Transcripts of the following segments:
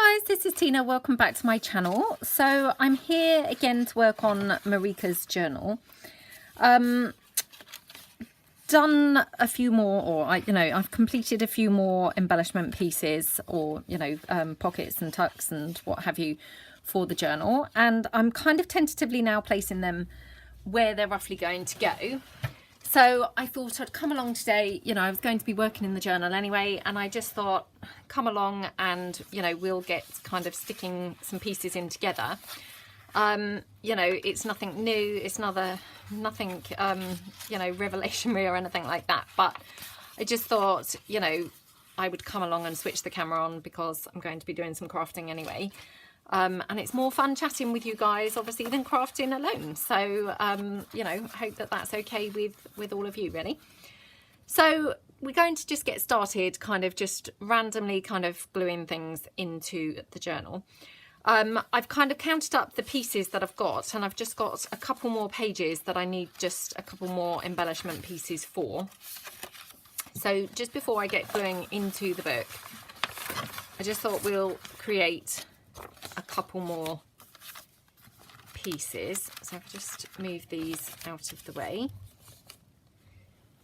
Hi guys, this is Tina. Welcome back to my channel. So I'm here again to work on Marika's journal. Done a few more, or I've completed a few more embellishment pieces, or pockets and tucks and what have you for the journal, and I'm kind of tentatively now placing them where they're roughly going to go. So I thought I'd come along today. I was going to be working in the journal anyway, and I just thought come along and we'll get kind of sticking some pieces in together. It's nothing new, it's nothing revelation-y or anything like that, but I just thought I would come along and switch the camera on because I'm going to be doing some crafting anyway. And it's more fun chatting with you guys, obviously, than crafting alone. So, hope that that's okay with all of you, really. So we're going to just get started, kind of just randomly kind of gluing things into the journal. I've kind of counted up the pieces that I've got, and I've just got a couple more pages that I need just a couple more embellishment pieces for. So just before I get gluing into the book, I just thought we'll create a couple more pieces. So I've just moved these out of the way.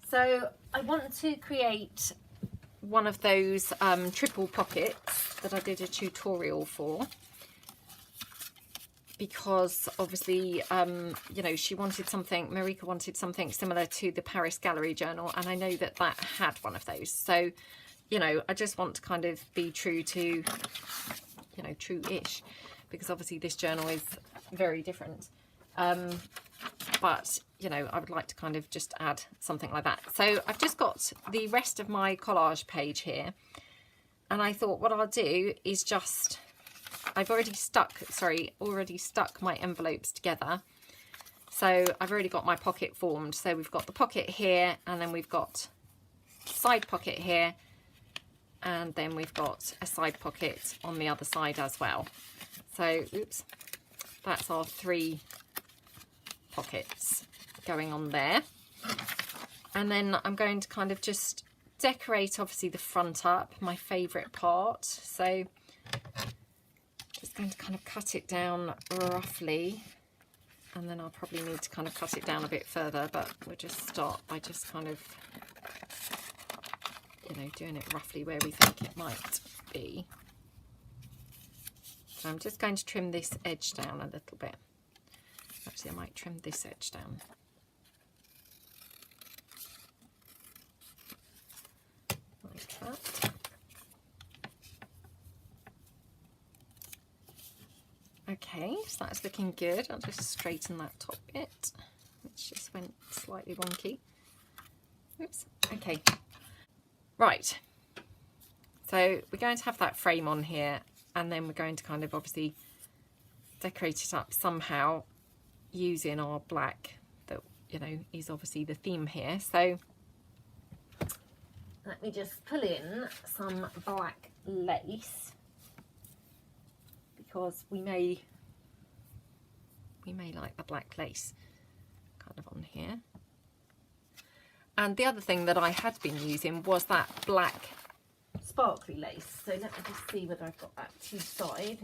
So I want to create one of those triple pockets that I did a tutorial for, because obviously she wanted something, Marika wanted something similar to the Paris Gallery journal, and I know that that had one of those. So I just want to kind of be true to true-ish, because obviously this journal is very different, but I would like to kind of just add something like that. So I've just got the rest of my collage page here, and I thought what I'll do is just, I've already stuck my envelopes together, so I've already got my pocket formed. So we've got the pocket here, and then we've got side pocket here, and then we've got a side pocket on the other side as well. So oops, that's our 3 pockets going on there. And then I'm going to kind of just decorate obviously the front up, my favourite part. So just going to kind of cut it down roughly, and then I'll probably need to kind of cut it down a bit further, but we'll just start by just kind of doing it roughly where we think it might be. So I'm just going to trim this edge down a little bit. Actually, I might trim this edge down. Like that. Okay, so that's looking good. I'll just straighten that top bit, which just went slightly wonky. Oops, okay. Right, so we're going to have that frame on here, and then we're going to kind of obviously decorate it up somehow using our black that is obviously the theme here. So let me just pull in some black lace, because we may like the black lace kind of on here. And the other thing that I had been using was that black sparkly lace. So let me just see whether I've got that to the side.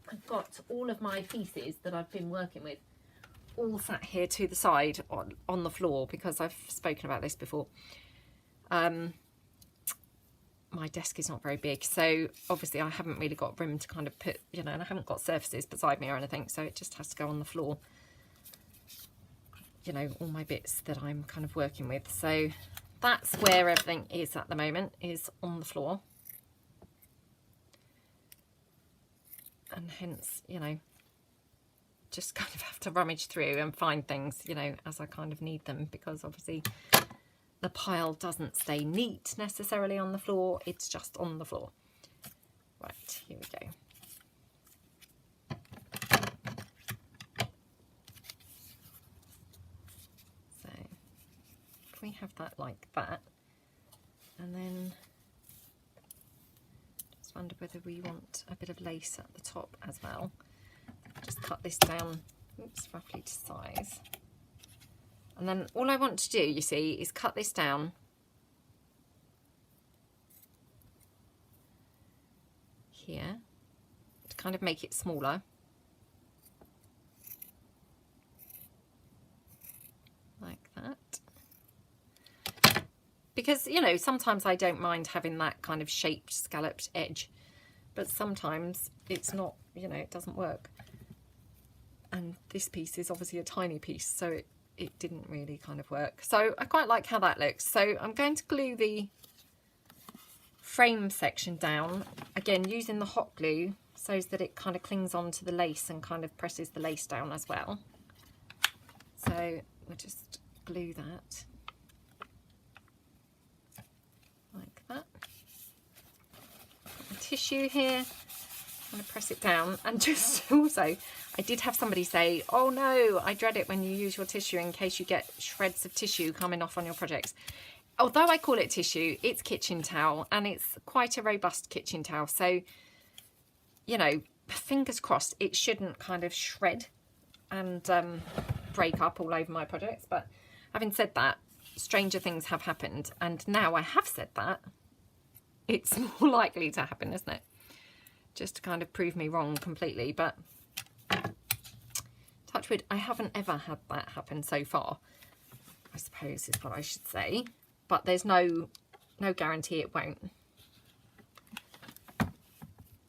I've got all of my pieces that I've been working with all sat here to the side on the floor, because I've spoken about this before. My desk is not very big, so obviously I haven't really got room to kind of put, and I haven't got surfaces beside me or anything, so it just has to go on the floor. All my bits that I'm kind of working with. So that's where everything is at the moment, is on the floor. And hence, just kind of have to rummage through and find things, as I kind of need them, because obviously the pile doesn't stay neat necessarily on the floor, it's just on the floor. Right, here we go. We have that like that, and then just wonder whether we want a bit of lace at the top as well. Just cut this down, oops, roughly to size, and then all I want to do, you see, is cut this down here kind of make it smaller. Like that. Because, you know, sometimes I don't mind having that kind of shaped, scalloped edge. But sometimes it's not, you know, it doesn't work. And this piece is obviously a tiny piece, so it didn't really kind of work. So I quite like how that looks. So I'm going to glue the frame section down, again using the hot glue so that it kind of clings onto the lace and kind of presses the lace down as well. So we'll just glue that like that. Got the tissue here, I'm going to press it down. And just also, I did have somebody say, oh no, I dread it when you use your tissue in case you get shreds of tissue coming off on your projects. Although I call it tissue, it's kitchen towel, and it's quite a robust kitchen towel. So, you know, fingers crossed, it shouldn't kind of shred and break up all over my projects. But having said that, stranger things have happened. And now I have said that, it's more likely to happen, isn't it? Just to kind of prove me wrong completely. But touch wood, I haven't ever had that happen so far, I suppose is what I should say. But there's no guarantee it won't.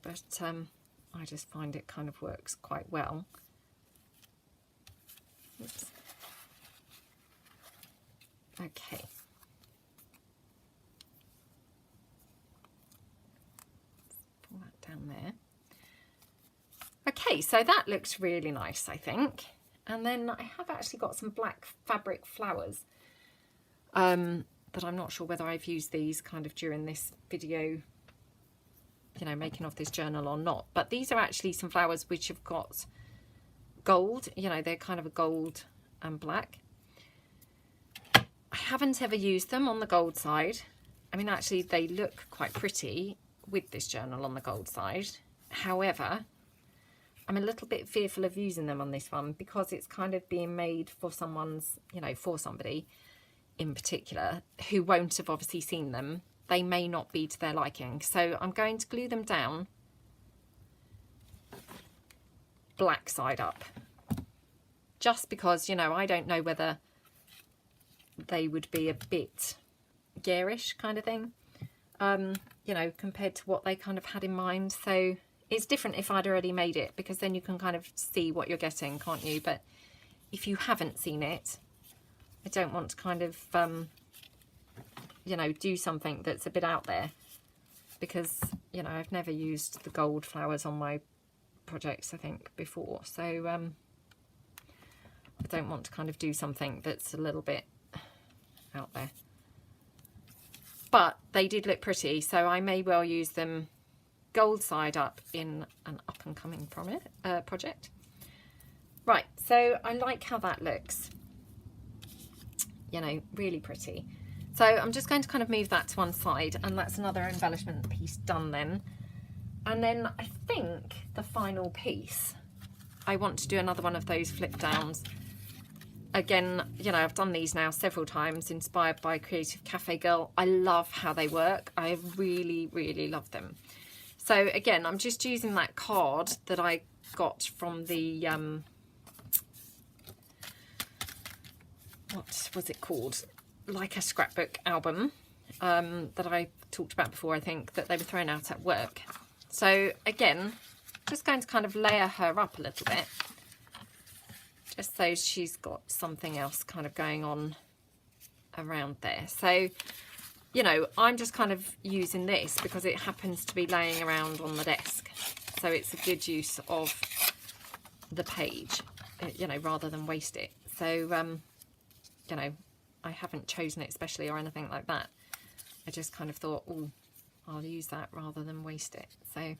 But I just find it kind of works quite well. Oops. Okay. Let's pull that down there. Okay, so that looks really nice, I think. And then I have actually got some black fabric flowers. That I'm not sure whether I've used these kind of during this video, you know, making of this journal or not. But these are actually some flowers which have got gold, you know, they're kind of a gold and black. I haven't ever used them on the gold side. I mean, actually they look quite pretty with this journal on the gold side. However, I'm a little bit fearful of using them on this one because it's kind of being made for someone's, you know, for somebody in particular who won't have obviously seen them. They may not be to their liking. So I'm going to glue them down black side up. Just because, you know, I don't know whether they would be a bit garish kind of thing, you know, compared to what they kind of had in mind. So it's different if I'd already made it, because then you can kind of see what you're getting, can't you? But if you haven't seen it, I don't want to kind of, you know, do something that's a bit out there, because, you know, I've never used the gold flowers on my projects, I think, before. So I don't want to kind of do something that's a little bit out there. But they did look pretty, so I may well use them gold side up in an up-and-coming project. Right, so I like how that looks. You know, really pretty. So I'm just going to kind of move that to one side, and that's another embellishment piece done then. And then I think the final piece, I want to do another one of those flip downs. Again, you know, I've done these now several times, inspired by Creative Cafe Girl. I love how they work. I really, really love them. So again, I'm just using that card that I got from the, what was it called? Like a Scrapbook album that I talked about before, I think, that they were thrown out at work. So again, just going to kind of layer her up a little bit, just so she's got something else kind of going on around there. So, you know, I'm just kind of using this because it happens to be laying around on the desk. So it's a good use of the page, you know, rather than waste it. So, you know, I haven't chosen it specially or anything like that. I just kind of thought, oh, I'll use that rather than waste it. So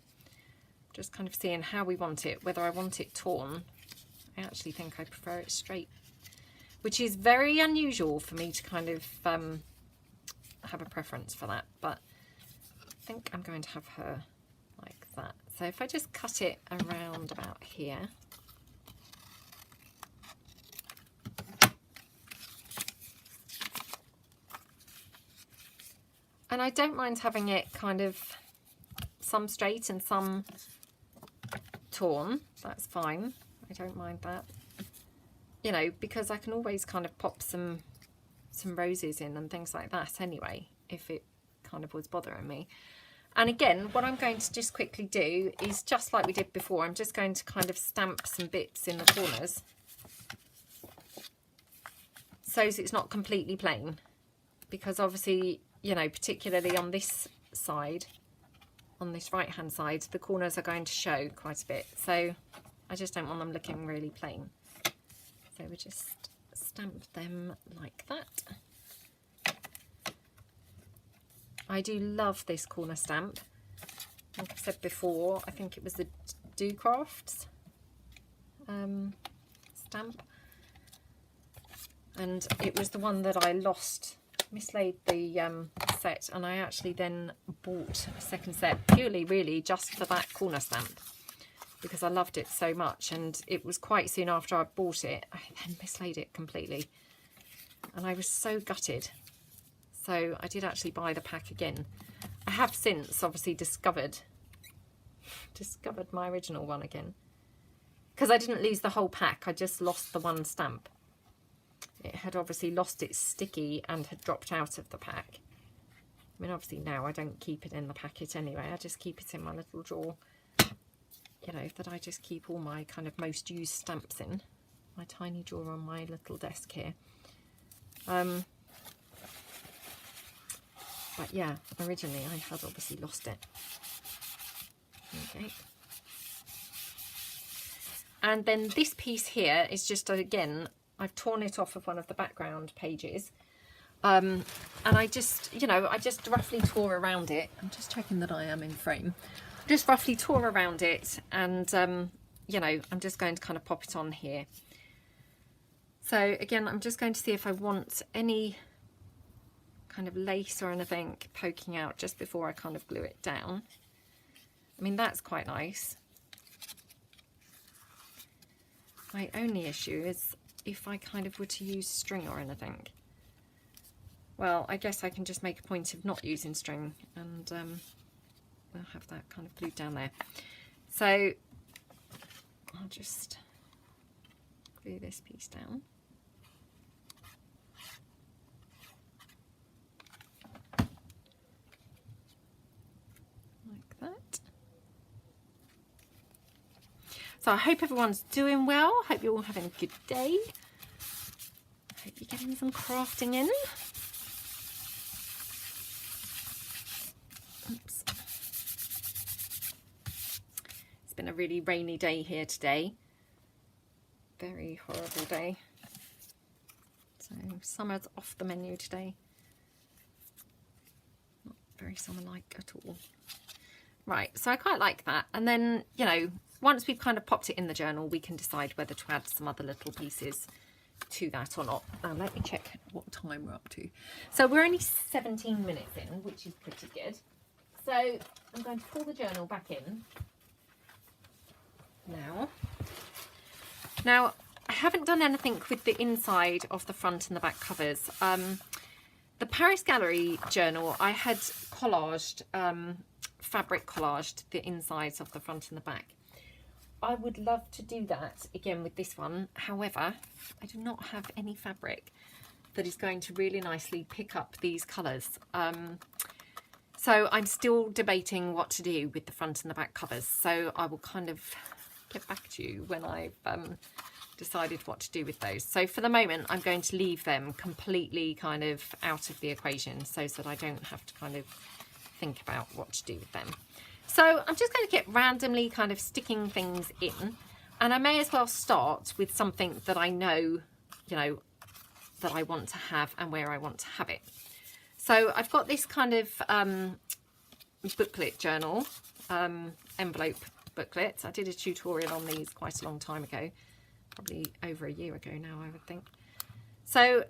just kind of seeing how we want it, whether I want it torn. I actually think I prefer it straight, which is very unusual for me to kind of have a preference for that, but I think I'm going to have her like that. So if I just cut it around about here, and I don't mind having it kind of some straight and some torn, that's fine. I don't mind that. You know, because I can always kind of pop some roses in and things like that anyway, if it kind of was bothering me. And again, what I'm going to just quickly do is just like we did before, I'm just going to kind of stamp some bits in the corners so it's not completely plain, because obviously, you know, particularly on this side, on this right hand side, the corners are going to show quite a bit, so I just don't want them looking really plain. So we just stamp them like that. I do love this corner stamp. Like I said before, I think it was the Do Crafts stamp. And it was the one that I lost, mislaid the set, and I actually then bought a second set purely really just for that corner stamp, because I loved it so much. And it was quite soon after I bought it, I then mislaid it completely. And I was so gutted. So I did actually buy the pack again. I have since obviously discovered my original one again. Because I didn't lose the whole pack, I just lost the one stamp. It had obviously lost its sticky and had dropped out of the pack. I mean, obviously now I don't keep it in the packet anyway, I just keep it in my little drawer. You know, that I just keep all my kind of most used stamps in. My tiny drawer on my little desk here. But yeah, originally I had obviously lost it. Okay. And then this piece here is just, again, I've torn it off of one of the background pages. And I just, you know, I just roughly tore around it. I'm just checking that I am in frame. Just roughly tore around it, and you know, I'm just going to kind of pop it on here. So again, I'm just going to see if I want any kind of lace or anything poking out just before I kind of glue it down. I mean, that's quite nice. My only issue is if I kind of were to use string or anything. Well, I guess I can just make a point of not using string, and we'll have that kind of glued down there. So I'll just glue this piece down. Like that. So I hope everyone's doing well. Hope you're all having a good day. Hope you're getting some crafting in. Oops. It's been a really rainy day here today. Very horrible day. So summer's off the menu today. Not very summer-like at all. Right, so I quite like that. And then, you know, once we've kind of popped it in the journal, we can decide whether to add some other little pieces to that or not. Now let me check what time we're up to. So we're only 17 minutes in, which is pretty good. So I'm going to pull the journal back in now. Now, I haven't done anything with the inside of the front and the back covers. The Paris Gallery journal, I had collaged, fabric collaged the insides of the front and the back. I would love to do that again with this one. However, I do not have any fabric that is going to really nicely pick up these colours. So I'm still debating what to do with the front and the back covers. So I will kind of get back to you when I've decided what to do with those. So for the moment, I'm going to leave them completely kind of out of the equation so that I don't have to kind of think about what to do with them. So I'm just going to get randomly kind of sticking things in, and I may as well start with something that I know, you know, that I want to have and where I want to have it. So I've got this kind of booklet journal, envelope booklet. I did a tutorial on these quite a long time ago, probably over a year ago now, I would think. So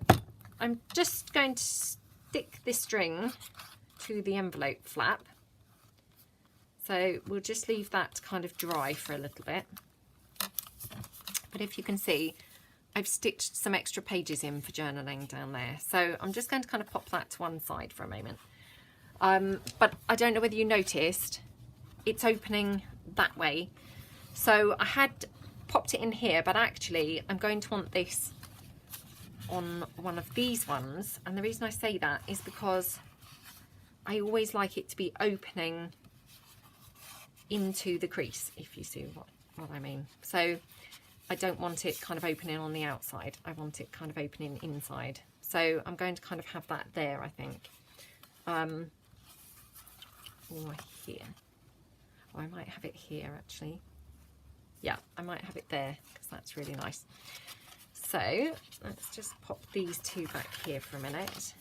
I'm just going to stick this string to the envelope flap. So we'll just leave that kind of dry for a little bit. But if you can see, I've stitched some extra pages in for journaling down there. So I'm just going to kind of pop that to one side for a moment. But I don't know whether you noticed, it's opening that way. So I had popped it in here, but actually I'm going to want this on one of these ones, and the reason I say that is because I always like it to be opening into the crease, if you see what I mean. So I don't want it kind of opening on the outside, I want it kind of opening inside. So I'm going to kind of have that there, I think. Or here. Oh, I might have it here actually. Yeah, I might have it there because that's really nice. So let's just pop these two back here for a minute.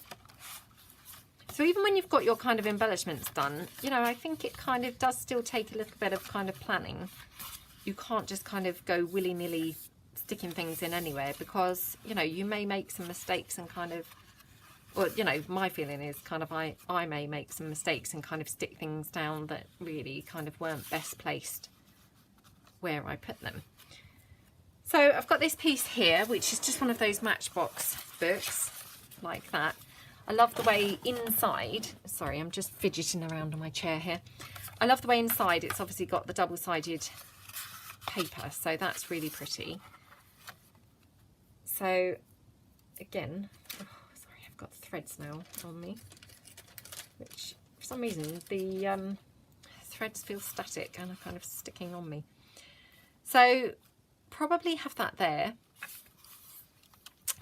So even when you've got your kind of embellishments done, you know, I think it kind of does still take a little bit of kind of planning. You can't just kind of go willy-nilly sticking things in anywhere, because, you know, you may make some mistakes and kind of, well, you know, my feeling is kind of I may make some mistakes and kind of stick things down that really kind of weren't best placed where I put them. So I've got this piece here, which is just one of those Matchbox books like that. I love the way inside, sorry, I'm just fidgeting around on my chair here. I love the way inside it's obviously got the double-sided paper, so that's really pretty. So again, oh, sorry, I've got threads now on me, which for some reason the threads feel static and are kind of sticking on me. So probably have that there.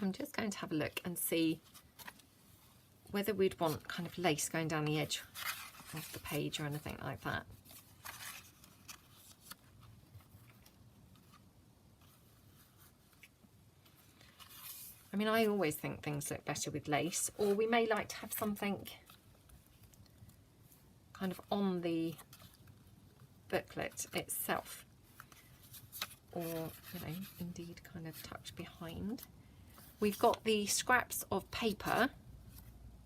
I'm just going to have a look and see whether we'd want kind of lace going down the edge of the page or anything like that. I mean, I always think things look better with lace, or we may like to have something kind of on the booklet itself, or, you know, indeed kind of tucked behind. We've got the scraps of paper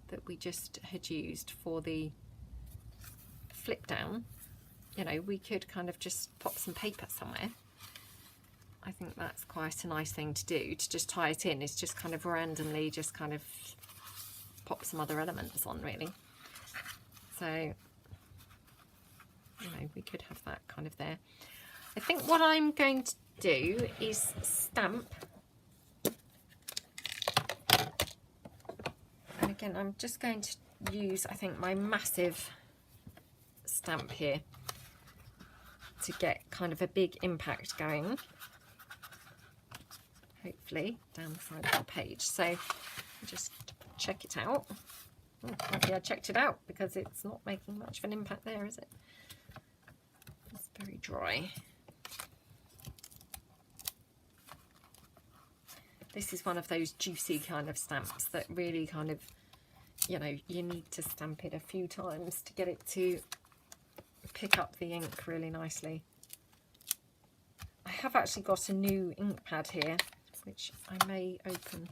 that we just had used for the flip down. You know, we could kind of just pop some paper somewhere. I think that's quite a nice thing to do, to just tie it in, is just kind of randomly just kind of pop some other elements on, really. So, you know, we could have that kind of there. I think what I'm going to do is stamp. And again, I'm just going to use, I think, my massive stamp here to get kind of a big impact going, hopefully, down the side of the page. So just check it out. Oh, maybe I checked it out because it's not making much of an impact there, is it? It's very dry. This is one of those juicy kind of stamps that really kind of, you know, you need to stamp it a few times to get it to pick up the ink really nicely. I have actually got a new ink pad here, which I may open,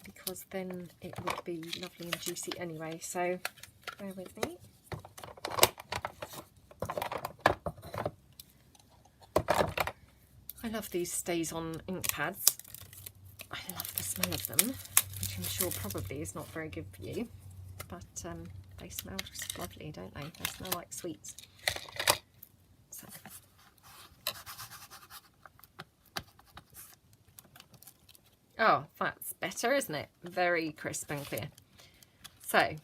because then it would be lovely and juicy anyway, so bear with me. I love these stays on ink pads. I love the smell of them, which I'm sure probably is not very good for you, but they smell just lovely, don't they? They smell like sweets. So. Oh, that's better, isn't it? Very crisp and clear. So, I'm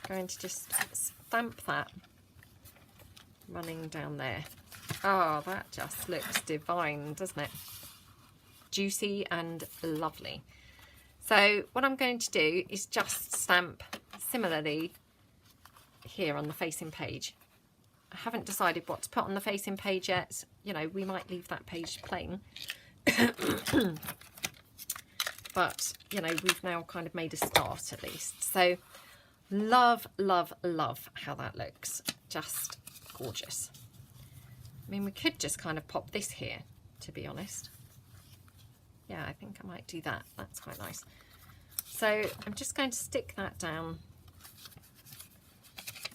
going to just stamp that running down there. Oh, that just looks divine, doesn't it? Juicy and lovely. So what I'm going to do is just stamp similarly here on the facing page. I haven't decided what to put on the facing page yet. You know, we might leave that page plain. But, you know, we've now kind of made a start at least. So love, love, love how that looks. Just gorgeous. I mean, we could just kind of pop this here, to be honest. Yeah, I think I might do that. That's quite nice. So I'm just going to stick that down.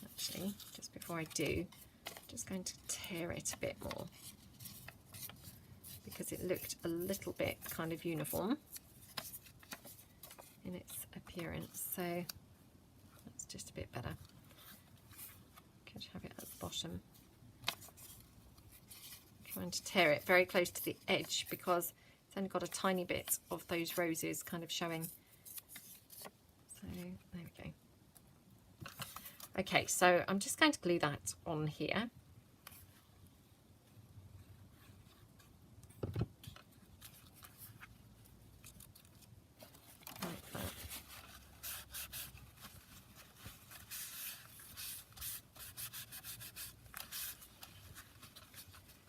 Actually, just before I do, I'm just going to tear it a bit more, because it looked a little bit kind of uniform in its appearance. So that's just a bit better. Could have it at the bottom. trying to tear it very close to the edge because it's only got a tiny bit of those roses kind of showing. So there we go. Okay, so I'm just going to glue that on here. Like that.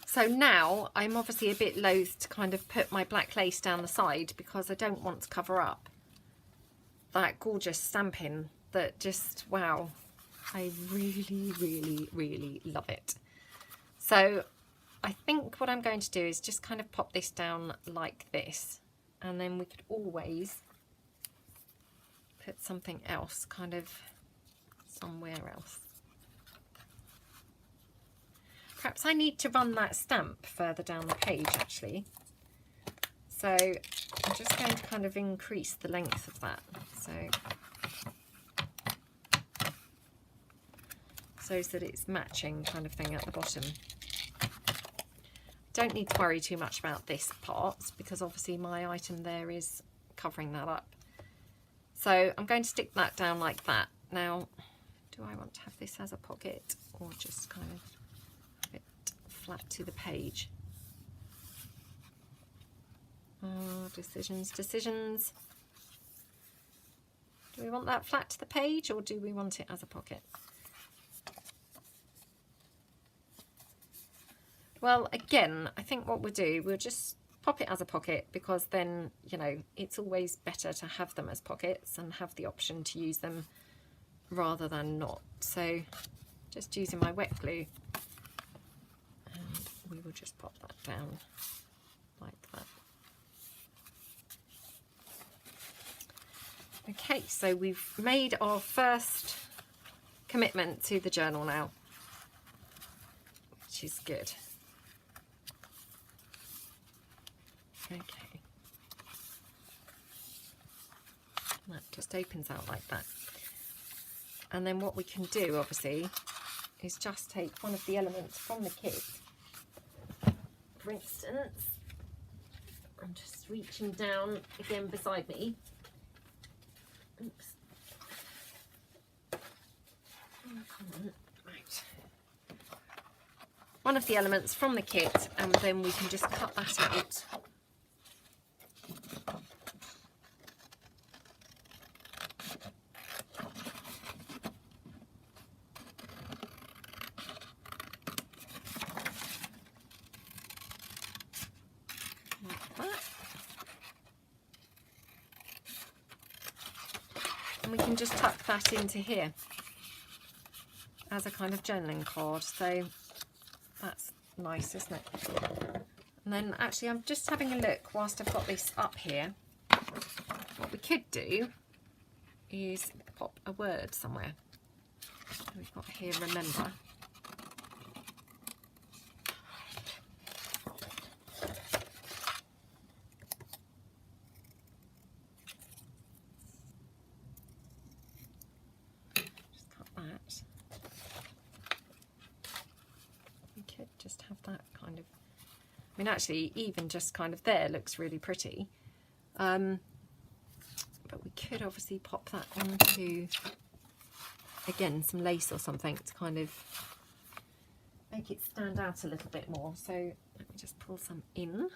So now I'm obviously a bit loath to kind of put my black lace down the side because I don't want to cover up that gorgeous stamping that just, wow, I really, really, really love it. So I think what I'm going to do is just kind of pop this down like this, and then we could always put something else kind of somewhere else. Perhaps I need to run that stamp further down the page actually. So I'm just going to kind of increase the length of that. So that it's matching kind of thing at the bottom. Don't need to worry too much about this part because obviously my item there is covering that up. So I'm going to stick that down like that. Now, do I want to have this as a pocket or just kind of have it flat to the page? Oh, decisions, decisions. Do we want that flat to the page or do we want it as a pocket? Well, again, I think what we'll do, we'll just pop it as a pocket because then, you know, it's always better to have them as pockets and have the option to use them rather than not. So just using my wet glue and we will just pop that down like that. Okay, so we've made our first commitment to the journal now, which is good. Okay, that just opens out like that. And then what we can do, obviously, is just take one of the elements from the kit. For instance, I'm just reaching down again beside me. Oops. Right. One of the elements from the kit, and then we can just cut that out. And we can just tuck that into here as a kind of journaling card. So that's nice, isn't it? And then actually I'm just having a look whilst I've got this up here. What we could do is pop a word somewhere. We've got here, remember. Just have that kind of, I mean actually even just kind of there looks really pretty, but we could obviously pop that onto again some lace or something to kind of make it stand out a little bit more. So let me just pull some in.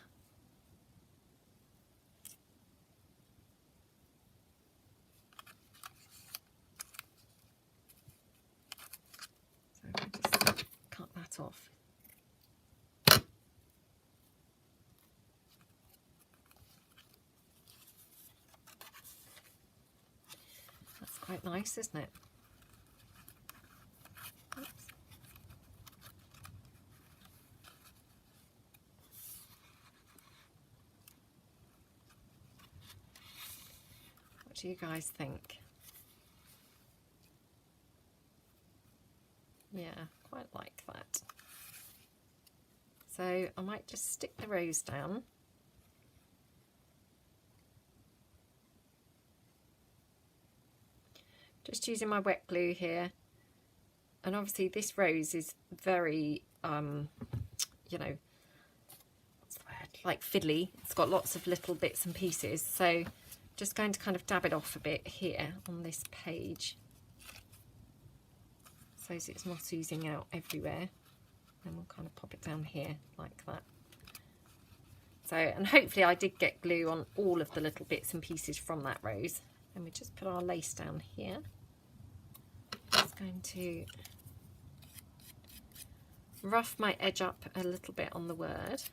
So if I just cut that off. Quite nice, isn't it? Oops. What do you guys think? Yeah, quite like that. So I might just stick the rose down. Just using my wet glue here, and obviously this rose is very, you know, like fiddly. It's got lots of little bits and pieces. So just going to kind of dab it off a bit here on this page, so it's not oozing out everywhere. And we'll kind of pop it down here like that. So, and hopefully I did get glue on all of the little bits and pieces from that rose. And we just put our lace down here. Just going to rough my edge up a little bit on the word,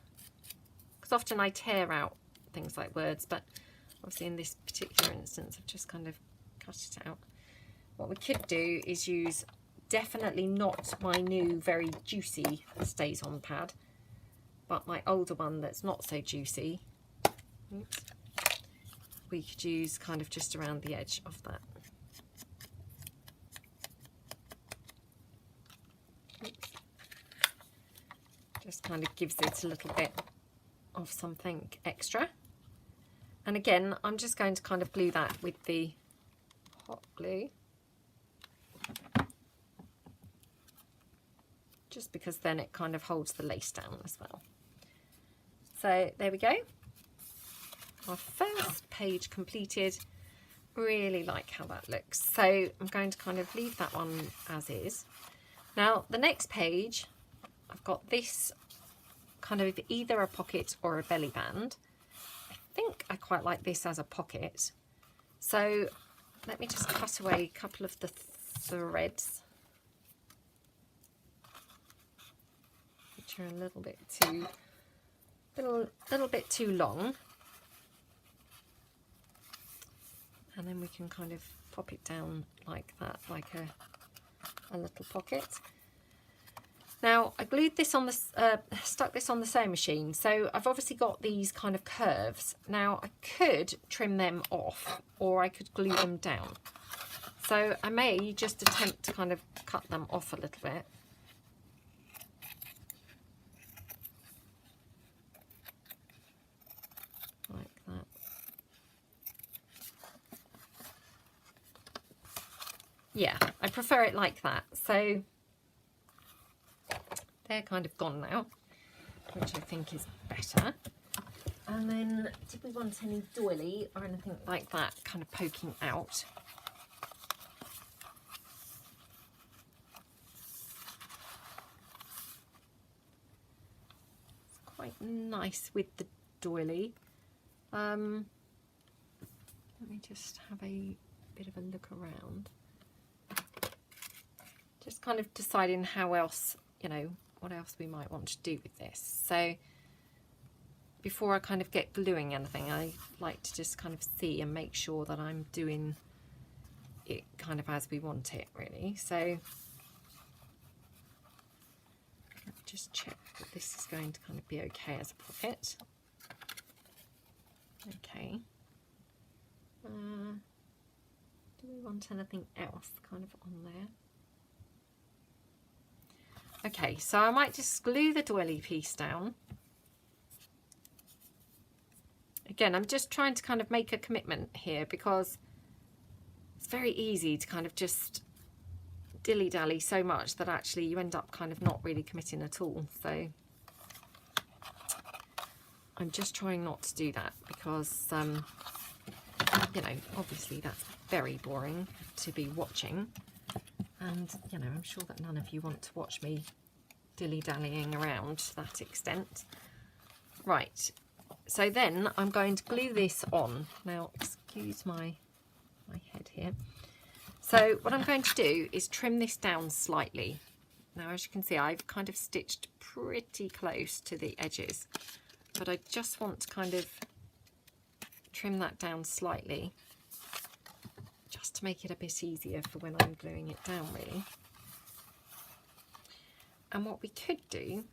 because often I tear out things like words, but obviously in this particular instance I've just kind of cut it out. What we could do is use definitely not my new very juicy Stays On pad, but my older one that's not so juicy. Oops. We could use kind of just around the edge of that. Oops. Just kind of gives it a little bit of something extra. And again, I'm just going to kind of glue that with the hot glue, just because then it kind of holds the lace down as well. So there we go. Our first page completed. Really like how that looks. So I'm going to kind of leave that one as is. Now the next page, I've got this kind of either a pocket or a belly band. I think I quite like this as a pocket. So let me just cut away a couple of the threads, which are a little bit too long. And then we can kind of pop it down like that, like a little pocket. Now I glued this on the, stuck this on the sewing machine. So I've obviously got these kind of curves. Now I could trim them off, or I could glue them down. So I may just attempt to kind of cut them off a little bit. Like that. Yeah, I prefer it like that. So they're kind of gone now, which I think is better. And then, did we want any doily or anything like that kind of poking out? It's quite nice with the doily. Let me just have a bit of a look around. Just kind of deciding how else, you know, what else we might want to do with this. So before I kind of get gluing anything, I like to just kind of see and make sure that I'm doing it kind of as we want it, really. So let me just check that this is going to kind of be okay as a pocket. Okay. Do we want anything else kind of on there? Okay, so I might just glue the doily piece down. Again, I'm just trying to kind of make a commitment here, because it's very easy to kind of just dilly-dally so much that actually you end up kind of not really committing at all. So I'm just trying not to do that, because, you know, obviously that's very boring to be watching. And, you know, I'm sure that none of you want to watch me dilly-dallying around to that extent. Right, so then I'm going to glue this on. Now, excuse my head here. So what I'm going to do is trim this down slightly. Now, as you can see, I've kind of stitched pretty close to the edges, but I just want to kind of trim that down slightly, just to make it a bit easier for when I'm gluing it down, really. And what we could do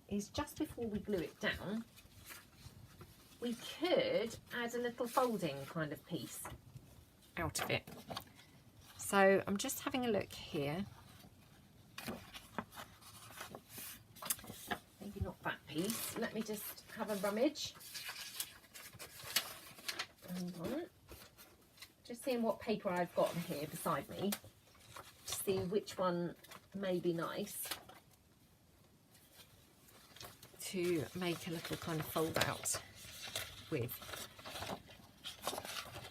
is, just before we glue it down, we could add a little folding kind of piece out of it. So I'm just having a look here. Maybe not that piece. Let me just have a rummage. Hang on. Just seeing what paper I've got here beside me to see which one may be nice to make a little kind of fold out with.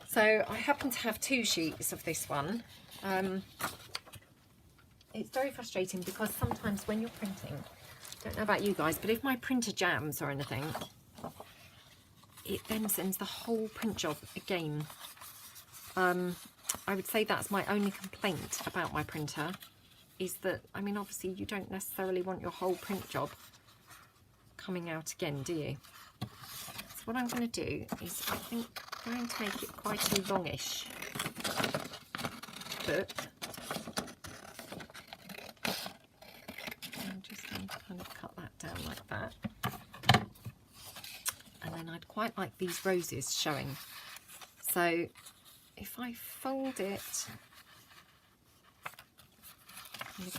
So I happen to have 2 sheets of this one. It's very frustrating because sometimes when you're printing, I don't know about you guys, but if my printer jams or anything, it then sends the whole print job again. I would say that's my only complaint about my printer, is that, I mean, obviously you don't necessarily want your whole print job coming out again, do you? So what I'm going to do is, I think I'm going to make it quite a longish book. I'm just going to kind of cut that down like that. And then I'd quite like these roses showing. So if I fold it kind of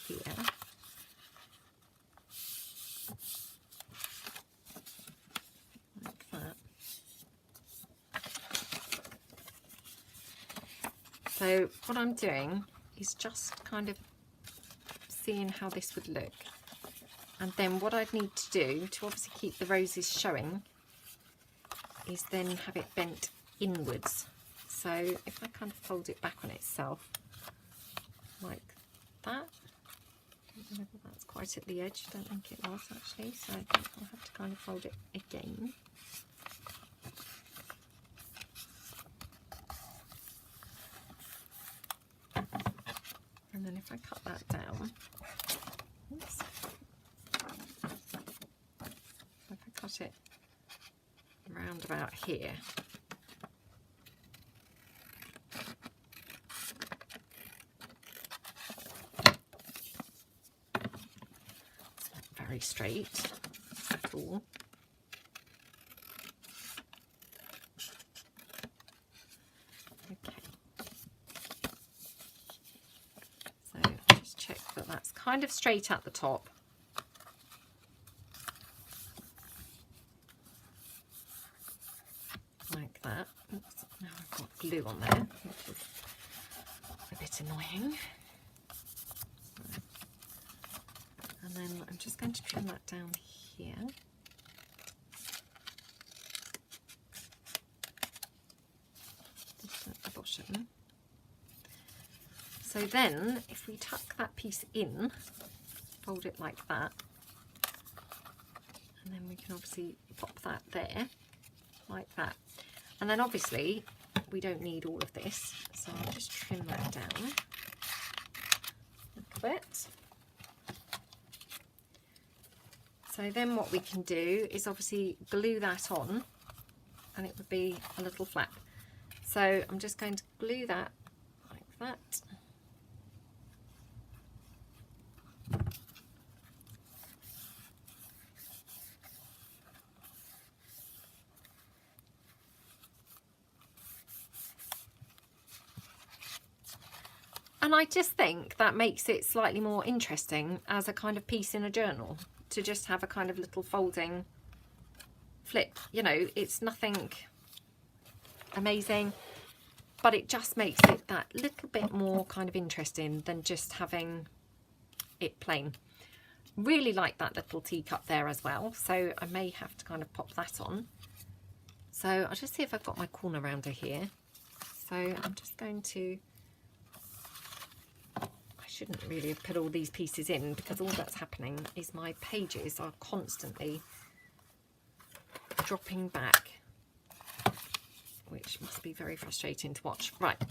here, like that. So what I'm doing is just kind of seeing how this would look. And then what I'd need to do to obviously keep the roses showing is then have it bent inwards. So if I kind of fold it back on itself like that, I don't know whether that's quite at the edge, I don't think it was actually, so I think I'll have to kind of fold it again. And then if I cut that down, oops, if I cut it round about here, it's not very straight at all. Okay, so just check that that's kind of straight at the top. Like that. Oops, now I've got glue on there, which is a bit annoying. And then I'm just going to trim that down here. Just at the bottom. So then, if we tuck that piece in, fold it like that, and then we can obviously pop that there, like that. And then obviously we don't need all of this, so I'll just trim that down a bit. So then what we can do is obviously glue that on, and it would be a little flap. So I'm just going to glue that like that. And I just think that makes it slightly more interesting as a kind of piece in a journal, to just have a kind of little folding flip. You know, it's nothing amazing, but it just makes it that little bit more kind of interesting than just having it plain. Really like that little teacup there as well, so I may have to kind of pop that on. So I'll just see if I've got my corner rounder here. So I'm just going to, shouldn't really have put all these pieces in, because all that's happening is my pages are constantly dropping back, which must be very frustrating to watch. Right,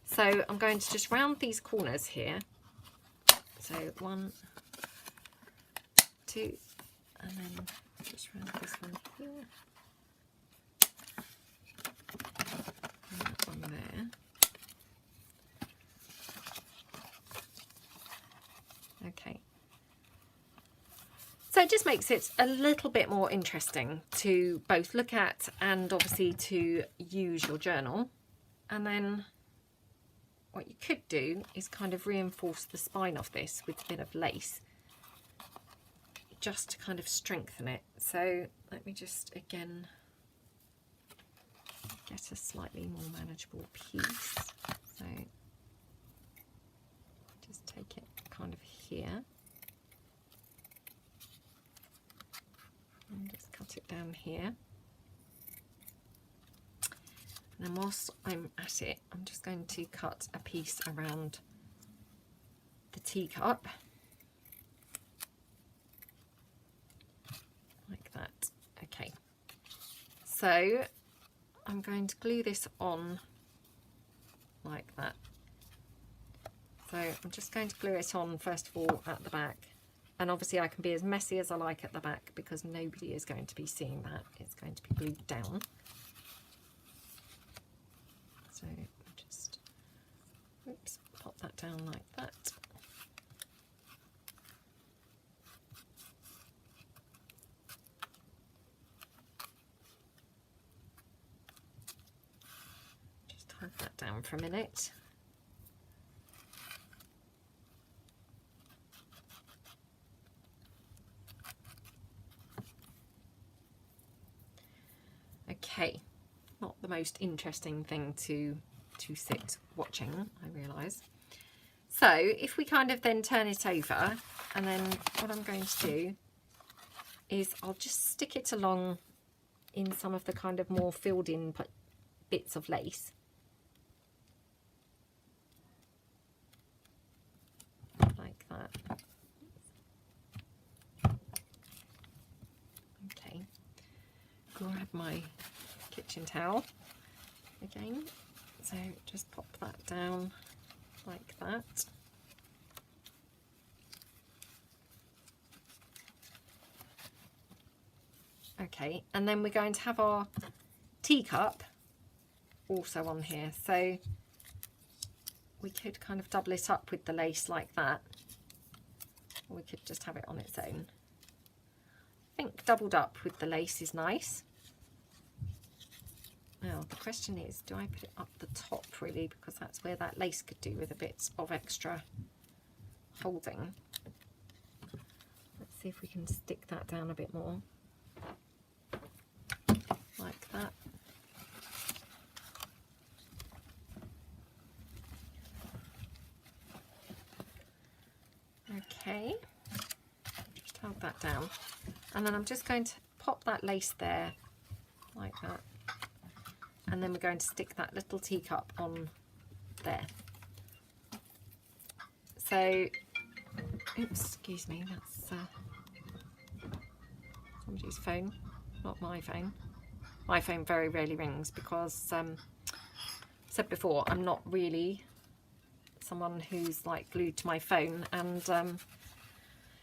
so I'm going to just round these corners here. So 1, 2, and then just round this one here, and that one there. Okay, so it just makes it a little bit more interesting to both look at and obviously to use your journal. And then what you could do is kind of reinforce the spine of this with a bit of lace, just to kind of strengthen it. So let me just again get a slightly more manageable piece. So just take it kind of here, down here. And then whilst I'm at it, I'm just going to cut a piece around the teacup. Like that. Okay. So I'm going to glue this on like that. So I'm just going to glue it on first of all at the back. And obviously I can be as messy as I like at the back because nobody is going to be seeing that. It's going to be glued down. So just, oops, pop that down like that. Just hold that down for a minute. Okay, not the most interesting thing to sit watching, I realise. So if we kind of then turn it over, and then what I'm going to do is I'll just stick it along in some of the kind of more filled in bits of lace. Like that. Okay, grab my kitchen towel again, so just pop that down like that. Okay, and then we're going to have our teacup also on here, so we could kind of double it up with the lace like that, or we could just have it on its own. I think doubled up with the lace is nice. Now the question is, do I put it up the top really, because that's where that lace could do with a bit of extra holding. Let's see if we can stick that down a bit more, like that. Okay, just hold that down, and then I'm just going to pop that lace there like that. And then we're going to stick that little teacup on there. So, oops, excuse me, that's somebody's phone, not my phone. My phone very rarely rings because, said before, I'm not really someone who's like glued to my phone, and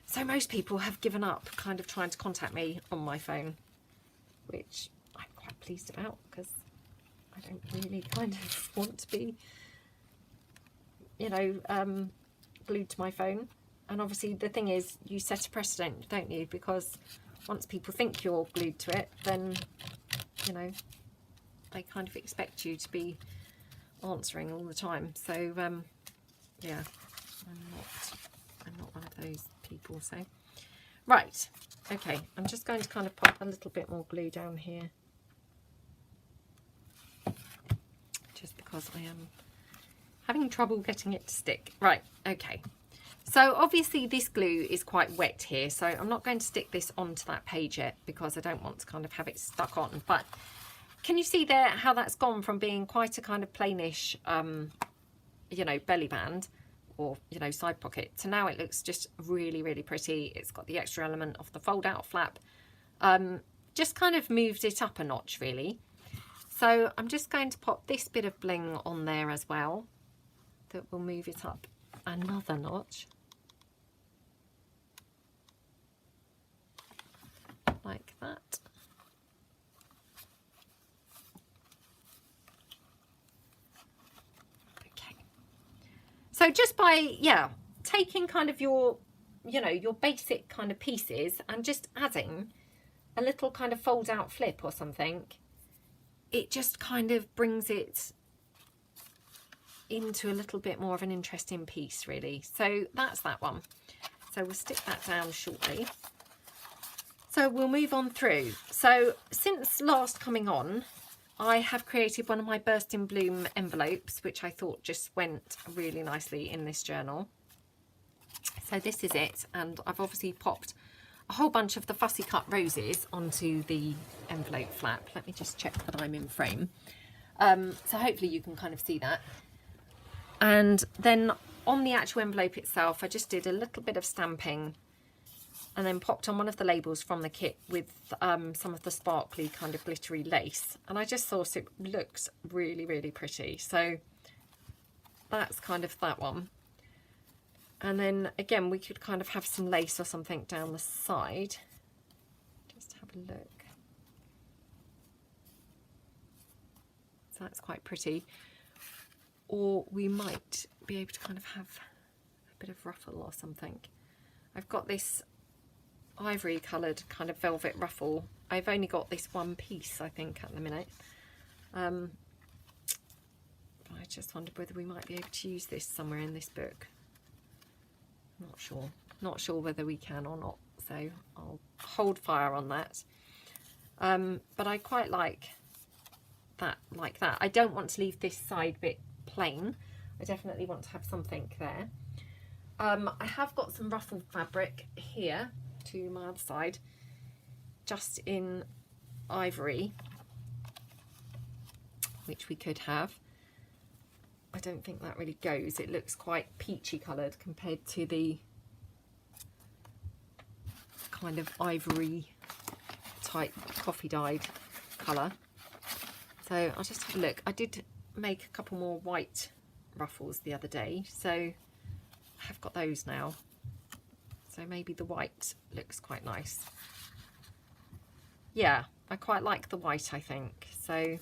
so most people have given up kind of trying to contact me on my phone, which I'm quite pleased about because I don't really kind of want to be, you know, glued to my phone. And obviously the thing is, you set a precedent, don't you? Because once people think you're glued to it, then, you know, they kind of expect you to be answering all the time. So, yeah, I'm not one of those people. So, right, okay, I'm just going to kind of pop a little bit more glue down here, just because I am having trouble getting it to stick. Right, okay. So obviously this glue is quite wet here, so I'm not going to stick this onto that page yet because I don't want to kind of have it stuck on. But can you see there how that's gone from being quite a kind of plainish, you know, belly band or, you know, side pocket to now it looks just really, really pretty. It's got the extra element of the fold out flap. Just kind of moved it up a notch really. So I'm just going to pop this bit of bling on there as well. That will move it up another notch. Like that. Okay. So just by, yeah, taking kind of your, you know, your basic kind of pieces and just adding a little kind of fold out flip or something, it just kind of brings it into a little bit more of an interesting piece really. So that's that one. So we'll stick that down shortly. So we'll move on through. So since last coming on, I have created one of my Burst in Bloom envelopes, which I thought just went really nicely in this journal. So this is it, and I've obviously popped a whole bunch of the fussy cut roses onto the envelope flap. Let me just check that I'm in frame. So hopefully you can kind of see that. And then on the actual envelope itself, I just did a little bit of stamping and then popped on one of the labels from the kit with some of the sparkly kind of glittery lace. And I just thought it looks really, really pretty. So that's kind of that one. And then again, we could kind of have some lace or something down the side. Just have a look. So that's quite pretty. Or we might be able to kind of have a bit of ruffle or something. I've got this ivory coloured kind of velvet ruffle. I've only got this one piece, I think, at the minute. But I just wondered whether we might be able to use this somewhere in this book. Not sure whether we can or not, so I'll hold fire on that. But I quite like that. I don't want to leave this side bit plain. I definitely want to have something there. I have got some ruffled fabric here to my other side, just in ivory, which we could have. I don't think that really goes. It looks quite peachy coloured compared to the kind of ivory type coffee dyed colour. So I'll just have a look. I did make a couple more white ruffles the other day, so I have got those now. So maybe the white looks quite nice. Yeah, I quite like the white, I think. So,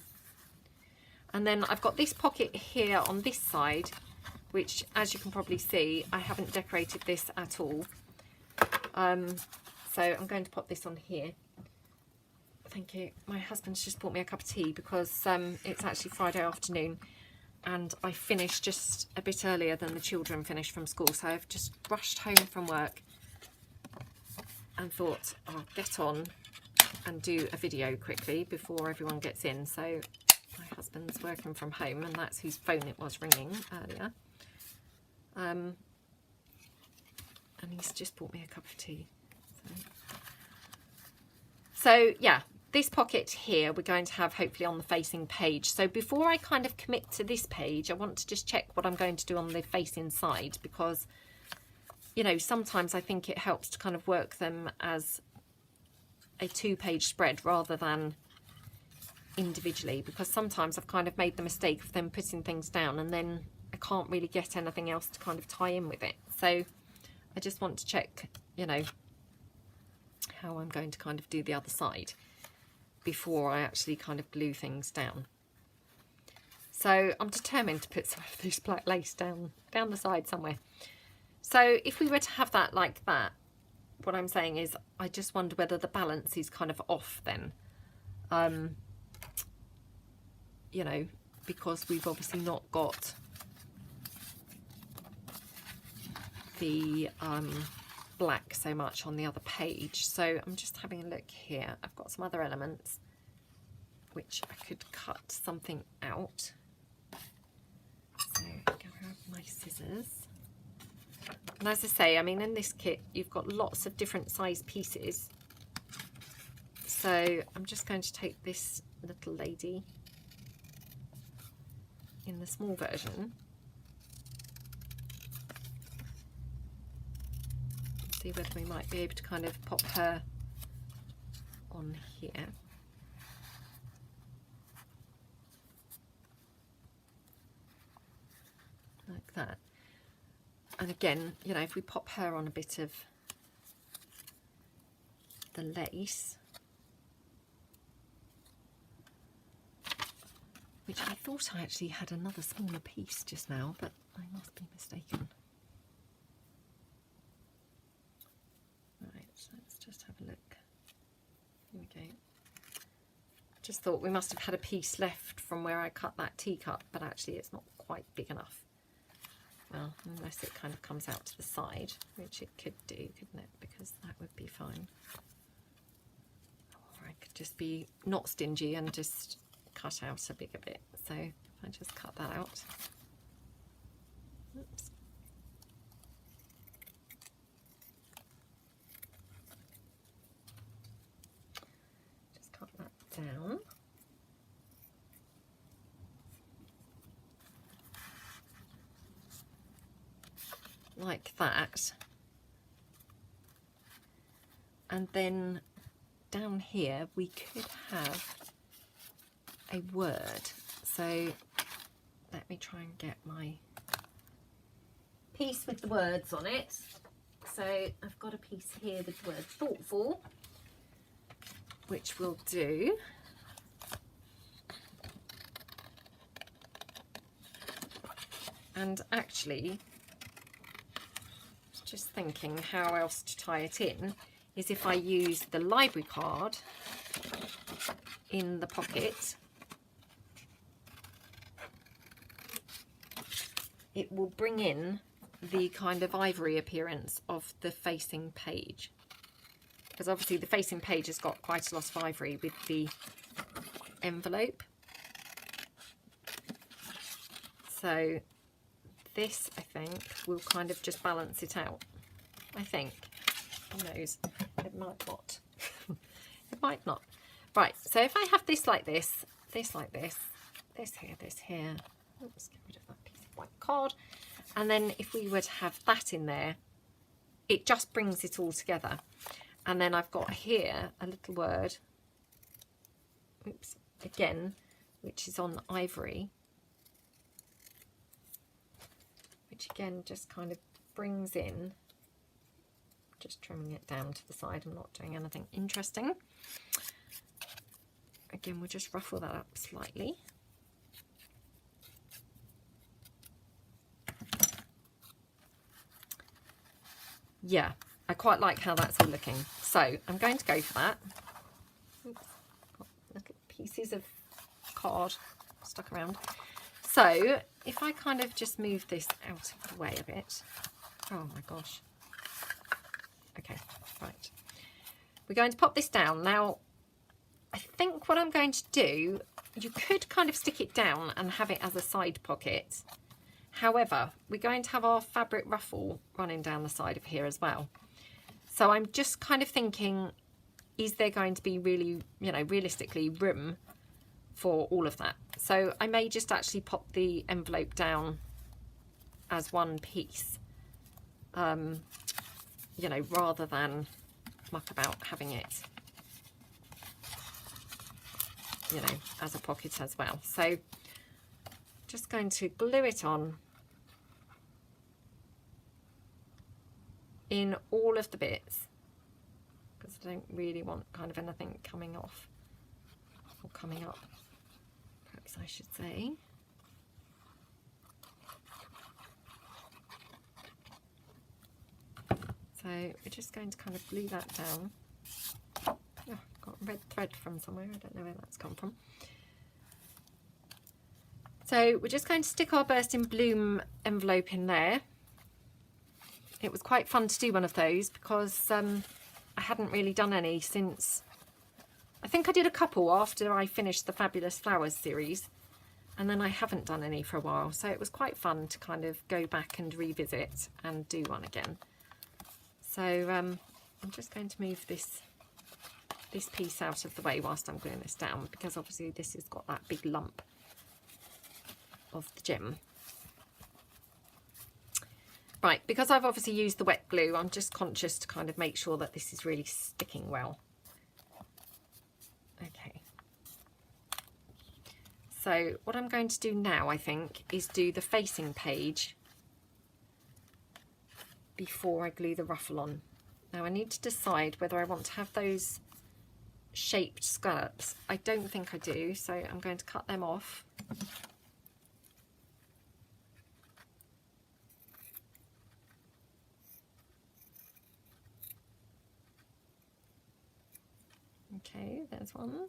and then I've got this pocket here on this side, which, as you can probably see, I haven't decorated this at all. So I'm going to pop this on here. Thank you. My husband's just bought me a cup of tea because it's actually Friday afternoon and I finished just a bit earlier than the children finished from school. So I've just rushed home from work and thought I'll get on and do a video quickly before everyone gets in. So my husband's working from home and that's whose phone it was ringing earlier. And he's just bought me a cup of tea. So yeah, this pocket here we're going to have hopefully on the facing page. So before I kind of commit to this page, I want to just check what I'm going to do on the facing side, because, you know, sometimes I think it helps to kind of work them as a 2-page spread rather than individually, because sometimes I've kind of made the mistake of then putting things down and then I can't really get anything else to kind of tie in with it. So I just want to check, you know, how I'm going to kind of do the other side before I actually kind of glue things down. So I'm determined to put some of this black lace down the side somewhere. So if we were to have that like that, what I'm saying is I just wonder whether the balance is kind of off then. You know, because we've obviously not got the black so much on the other page. So I'm just having a look here. I've got some other elements which I could cut something out. So I'm going to grab my scissors. And as I say, I mean, in this kit you've got lots of different size pieces. So I'm just going to take this little lady in the small version. See whether we might be able to kind of pop her on here. Like that. And again, you know, if we pop her on a bit of the lace, which I thought I actually had another smaller piece just now, but I must be mistaken. Right, so let's just have a look. Here we go. Just thought we must have had a piece left from where I cut that teacup, but actually it's not quite big enough. Well, unless it kind of comes out to the side, which it could do, couldn't it? Because that would be fine. Or I could just be not stingy and just cut out a bigger bit. So if I just cut that out. Oops. down. Like that. And then down here we could have a word. So let me try and get my piece with the words on it. So I've got a piece here with the word thoughtful, which we'll do. And actually, just thinking how else to tie it in is if I use the library card in the pocket, it will bring in the kind of ivory appearance of the facing page, because obviously the facing page has got quite a lot of ivory with the envelope. So this, I think, will kind of just balance it out. I think. Who knows? It might not. It might not. Right, so if I have this like this, this like this, this here. Oops, get rid of that piece of white card. And then if we were to have that in there, it just brings it all together. And then I've got here a little word, oops, again, which is on ivory, which again just kind of brings in, just trimming it down to the side. I'm not doing anything interesting. Again, we'll just ruffle that up slightly. Yeah, I quite like how that's all looking. So I'm going to go for that. Oops, got little pieces of card stuck around. So if I kind of just move this out of the way a bit. Oh my gosh. Okay, right. We're going to pop this down. Now, I think what I'm going to do, you could kind of stick it down and have it as a side pocket. However, we're going to have our fabric ruffle running down the side of here as well. So I'm just kind of thinking, is there going to be really, you know, realistically room for all of that? So I may just actually pop the envelope down as one piece, you know, rather than muck about having it, you know, as a pocket as well. So just going to glue it on in all of the bits, because I don't really want kind of anything coming off or coming up, perhaps I should say. So we're just going to kind of glue that down. Oh, got red thread from somewhere, I don't know where that's come from. So we're just going to stick our Burst in Bloom envelope in there. It was quite fun to do one of those because I hadn't really done any since, I think I did a couple after I finished the Fabulous Flowers series, and then I haven't done any for a while. So it was quite fun to kind of go back and revisit and do one again. So I'm just going to move this piece out of the way whilst I'm gluing this down, because obviously this has got that big lump of the gem. Right, because I've obviously used the wet glue, I'm just conscious to kind of make sure that this is really sticking well. Okay. So what I'm going to do now, I think, is do the facing page before I glue the ruffle on. Now I need to decide whether I want to have those shaped scallops. I don't think I do, so I'm going to cut them off. Okay, there's one.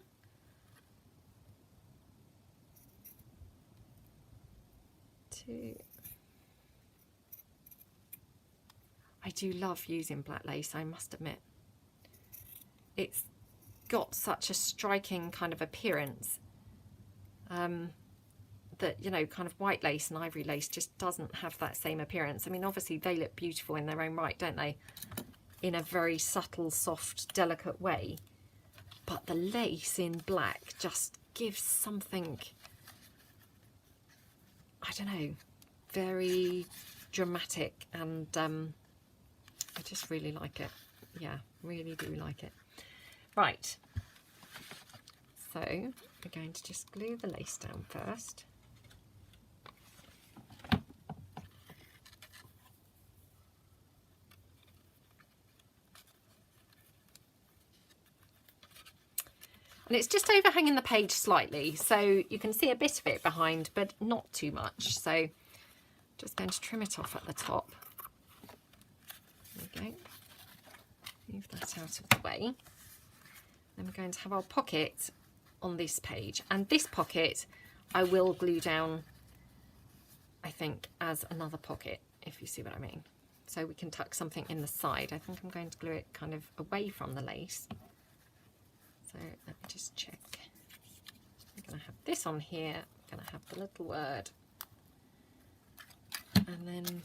Two. I do love using black lace, I must admit. It's got such a striking kind of appearance that, you know, kind of white lace and ivory lace just doesn't have that same appearance. I mean, obviously they look beautiful in their own right, don't they? In a very subtle, soft, delicate way. but the lace in black just gives something, I don't know, very dramatic, and I just really like it. Yeah, really do like it. Right, so we're going to just glue the lace down first. And it's just overhanging the page slightly, so you can see a bit of it behind, but not too much. So just going to trim it off at the top. There we go. Move that out of the way. Then we're going to have our pocket on this page. And this pocket I will glue down, I think, as another pocket, if you see what I mean. So we can tuck something in the side. I think I'm going to glue it kind of away from the lace. So let me just check. I'm going to have this on here. I'm going to have the little word. And then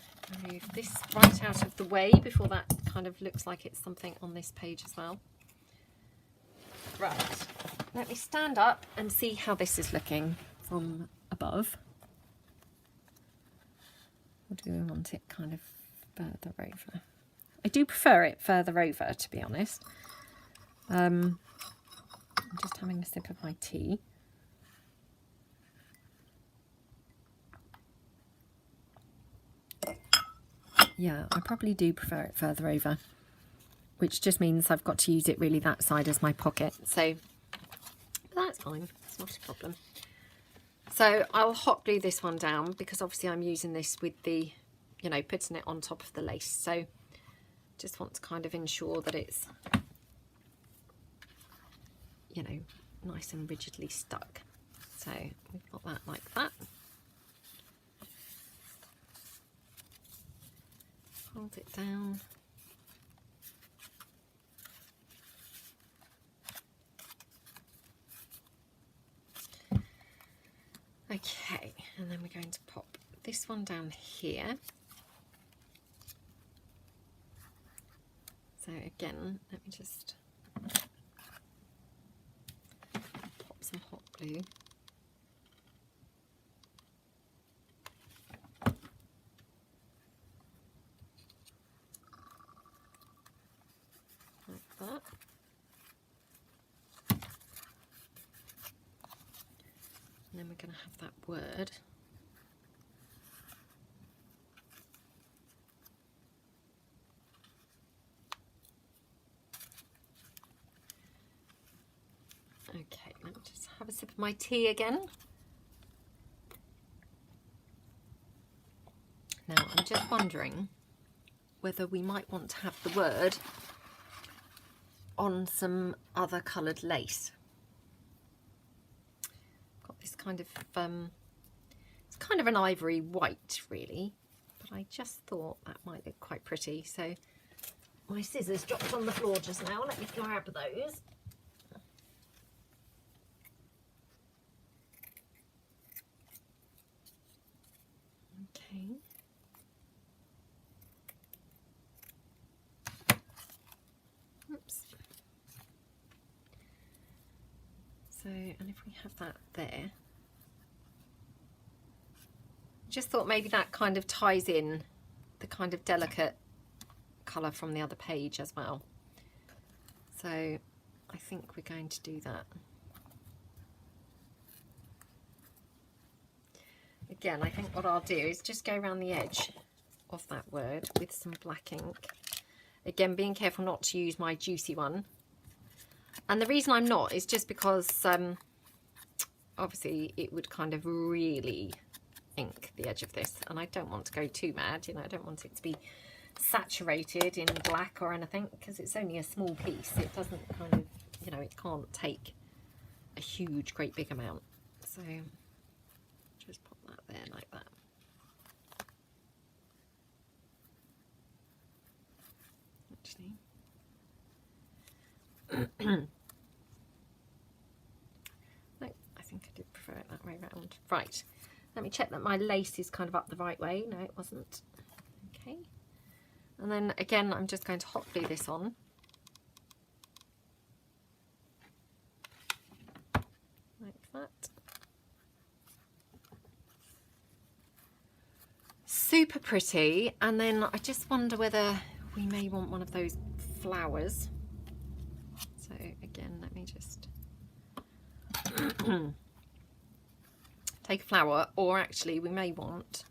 move this right out of the way before that kind of looks like it's something on this page as well. Right, let me stand up and see how this is looking from above. Or do we want it kind of further over? I do prefer it further over, to be honest. I'm just having a sip of my tea. Yeah, I probably do prefer it further over, which just means I've got to use it really that side as my pocket. So but that's fine, it's not a problem. So I'll hot glue this one down because obviously I'm using this with the, you know, putting it on top of the lace. So just want to kind of ensure that it's, you know, nice and rigidly stuck. So we've got that like that. Hold it down. Okay, and then we're going to pop this one down here. So again, let me just pop some hot glue. That. And then we're going to have that word. Okay, let me just have a sip of my tea again. Now I'm just wondering whether we might want to have the word on some other coloured lace. Got this kind of it's kind of an ivory white really, but I just thought that might look quite pretty. So my scissors dropped on the floor just now, let me grab those. Okay. Oops. So, and if we have that there, just thought maybe that kind of ties in the kind of delicate colour from the other page as well. So I think we're going to do that. Again, I think what I'll do is just go around the edge of that word with some black ink. Again, being careful not to use my juicy one. And the reason I'm not is just because obviously it would kind of really ink the edge of this, and I don't want to go too mad, you know, I don't want it to be saturated in black or anything, because it's only a small piece. It doesn't kind of, you know, it can't take a huge, great big amount. So just pop that there like that. Actually. No, I think I did prefer it that way round. Right, let me check that my lace is kind of up the right way. No, it wasn't. Okay, and then again I'm just going to hot glue this on. super pretty. And then I just wonder whether we may want one of those flowers. So again, let me just take a flower, or actually we may want,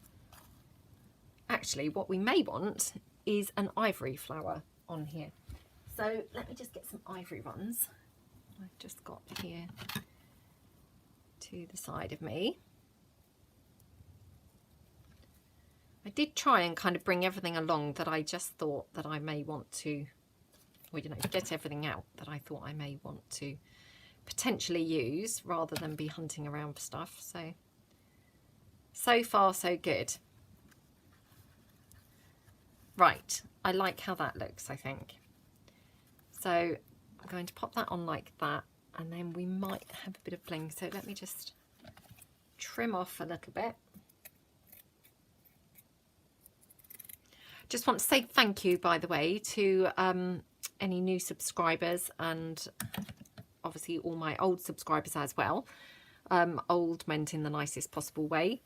what we may want is an ivory flower on here. So let me just get some ivory ones. I've just got here to the side of me. I did try and kind of bring everything along that I just thought that I may want to, or you know, get everything out that I thought I may want to potentially use, rather than be hunting around for stuff. So far so good. Right, I like how that looks, I think. So I'm going to pop that on like that, and then we might have a bit of bling. So let me just trim off a little bit. Just want to say thank you, by the way, to any new subscribers, and obviously all my old subscribers as well. Old meant in the nicest possible way.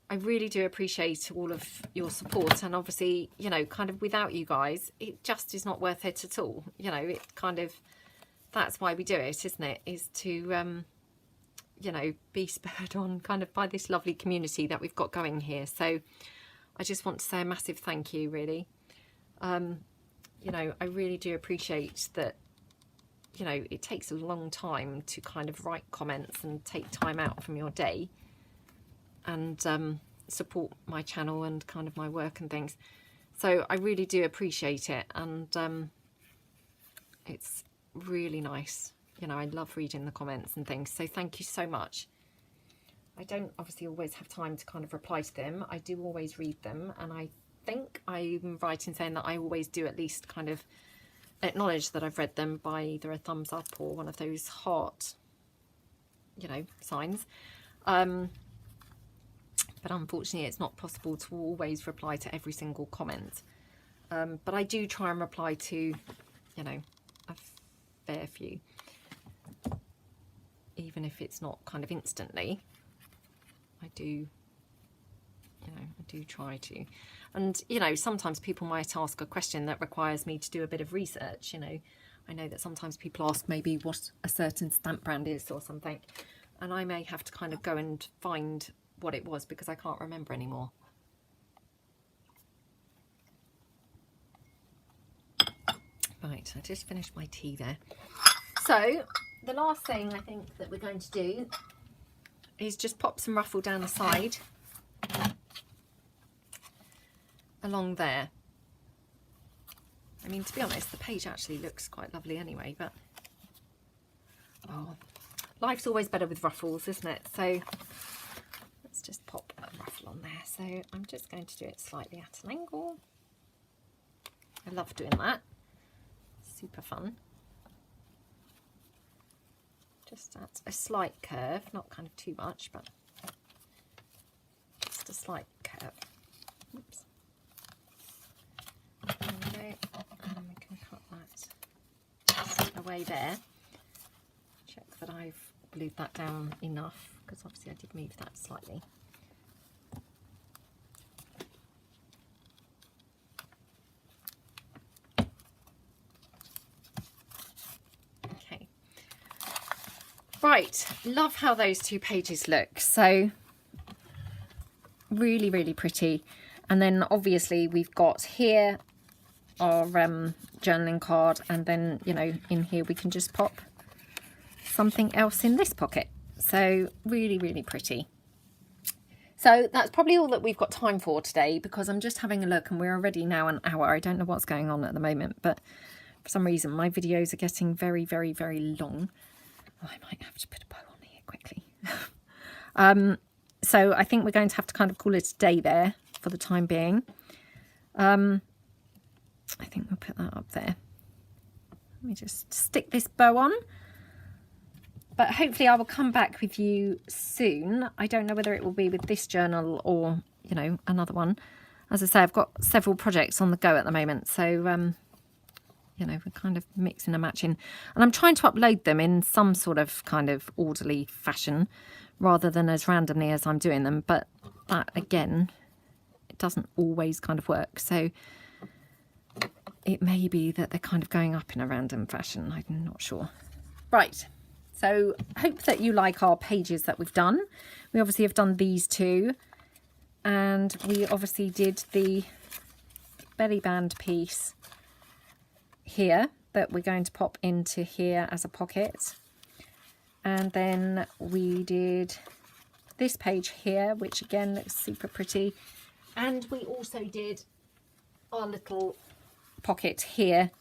I really do appreciate all of your support, and obviously, you know, kind of without you guys, it just is not worth it at all. You know, it kind of, that's why we do it, isn't it? Is to, you know, be spurred on kind of by this lovely community that we've got going here. So I just want to say a massive thank you, really. You know, I really do appreciate that, you know, it takes a long time to kind of write comments and take time out from your day and support my channel and kind of my work and things. So I really do appreciate it, and it's really nice. You know, I love reading the comments and things, so thank you so much. I don't obviously always have time to kind of reply to them. I do always read them, and I think I'm right in saying that I always do at least kind of acknowledge that I've read them by either a thumbs up or one of those heart, you know, signs. But unfortunately it's not possible to always reply to every single comment. But I do try and reply to, you know, a fair few, even if it's not kind of instantly. I do, you know, I do try to. And, you know, sometimes people might ask a question that requires me to do a bit of research. You know, I know that sometimes people ask maybe what a certain stamp brand is or something, and I may have to kind of go and find what it was because I can't remember anymore. Right, I just finished my tea there. So the last thing I think that we're going to do is just pop some ruffle down the side along there. I mean, to be honest, the page actually looks quite lovely anyway, but oh, life's always better with ruffles, isn't it? So let's just pop a ruffle on there. So I'm just going to do it slightly at an angle. I love doing that. Super fun. Just at a slight curve, not kind of too much, but just a slight curve. Oops. There we go. And we can cut that just away there. Check that I've glued that down enough, because obviously I did move that slightly. Okay. Right, love how those two pages look. So really, really pretty. And then obviously we've got here our journaling card, and then, you know, in here we can just pop something else in this pocket. So really, really pretty. So that's probably all that we've got time for today, because I'm just having a look and we're already now an hour. I don't know what's going on at the moment, but for some reason my videos are getting very, very, very long. Oh, I might have to put a bow on here quickly. So I think we're going to have to kind of call it a day there for the time being. I think we'll put that up there. Let me just stick this bow on. But hopefully I will come back with you soon. I don't know whether it will be with this journal or, you know, another one. As I say, I've got several projects on the go at the moment. So, you know, we're kind of mixing and matching. And I'm trying to upload them in some sort of kind of orderly fashion, rather than as randomly as I'm doing them. But that, again, it doesn't always kind of work. So it may be that they're kind of going up in a random fashion. I'm not sure. Right. So hope that you like our pages that we've done. We obviously have done these two, and we obviously did the belly band piece here that we're going to pop into here as a pocket. And then we did this page here, which again looks super pretty. And we also did our little pocket here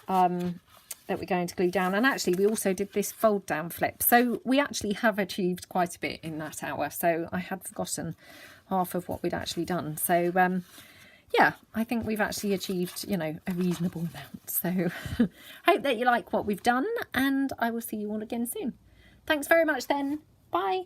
that we're going to glue down. And actually we also did this fold down flip. So we actually have achieved quite a bit in that hour. So I had forgotten half of what we'd actually done. So yeah, I think we've actually achieved, you know, a reasonable amount. So hope that you like what we've done, and I will see you all again soon. Thanks very much then. Bye.